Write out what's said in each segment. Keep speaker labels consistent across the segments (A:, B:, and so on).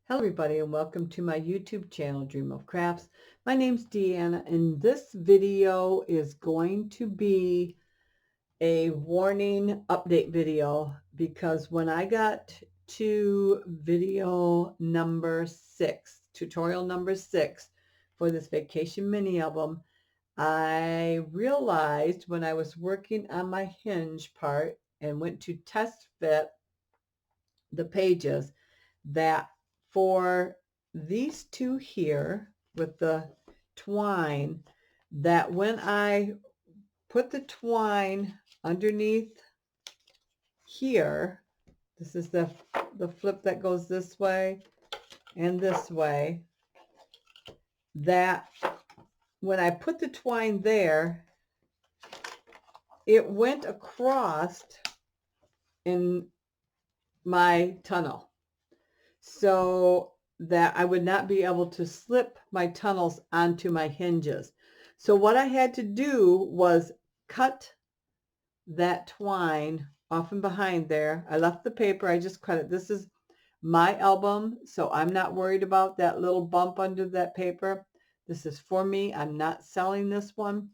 A: Hello everybody and welcome to my YouTube channel, Dream of Crafts. My name's Deanna and this video is going to be a warning update video because when I got to video number 6, tutorial number 6 for this vacation mini album, I realized when I was working on my hinge part and went to test fit the pages that for these two here with the twine, that when I put the twine underneath here, this is the flip that goes this way and this way, that when I put the twine there, it went across in my tunnel, so that I would not be able to slip my tunnels onto my hinges. So what I had to do was cut that twine off and behind there. I left the paper, I just cut it. This is my album, so I'm not worried about that little bump under that paper. This is for me. I'm not selling this one,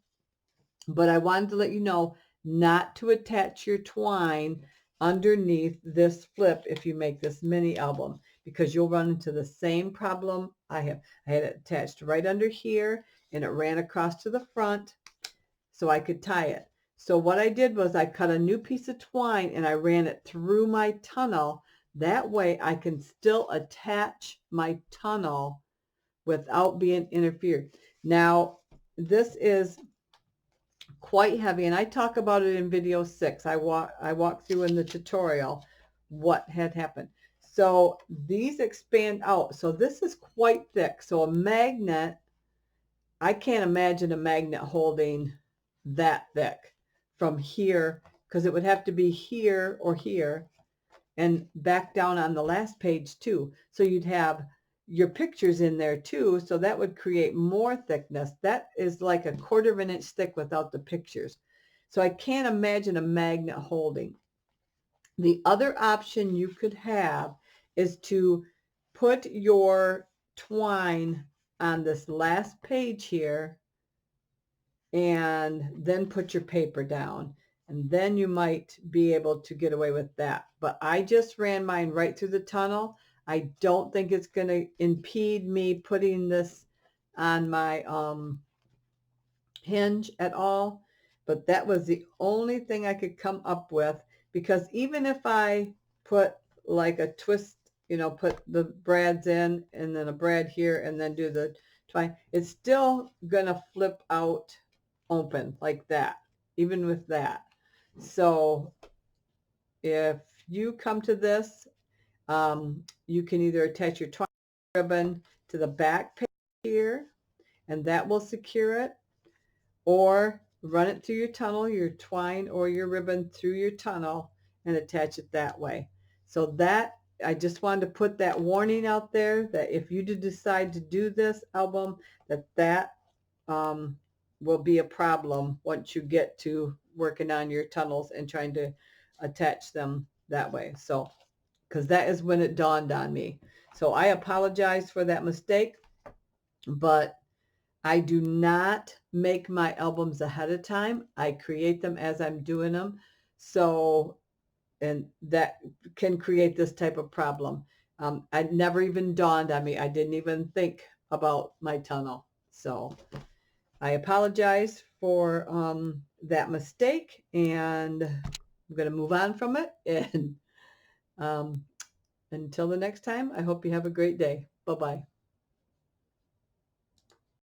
A: but I wanted to let you know not to attach your twine underneath this flip if you make this mini album, because you'll run into the same problem I have. I had it attached right under here and it ran across to the front so I could tie it. So what I did was I cut a new piece of twine and I ran it through my tunnel. That way I can still attach my tunnel without being interfered. Now, this is quite heavy, and I talk about it in video 6. I walk through in the tutorial what had happened. So these expand out. So this is quite thick. So a magnet, I can't imagine a magnet holding that thick from here, because it would have to be here or here and back down on the last page too. So you'd have your pictures in there too, so that would create more thickness. That is like 1/4 of an inch thick without the pictures. So I can't imagine a magnet holding. The other option you could have is to put your twine on this last page here and then put your paper down, and then you might be able to get away with that. But I just ran mine right through the tunnel. I don't think it's going to impede me putting this on my hinge at all. But that was the only thing I could come up with, because even if I put like a twist, put the brads in and then a brad here and then do the twine, it's still going to flip out open like that, even with that. So if you come to this, you can either attach your twine ribbon to the back page here, and that will secure it, or run it through your tunnel, your twine or your ribbon through your tunnel and attach it that way. So that, I just wanted to put that warning out there that if you decide to do this album, that will be a problem once you get to working on your tunnels and trying to attach them that way. So, because that is when it dawned on me. So I apologize for that mistake, but I do not make my albums ahead of time. I create them as I'm doing them. So, and that can create this type of problem. It never even dawned on me. I didn't even think about my tunnel. So I apologize for that mistake, and I'm going to move on from it. And until the next time, I hope you have a great day. Bye-bye.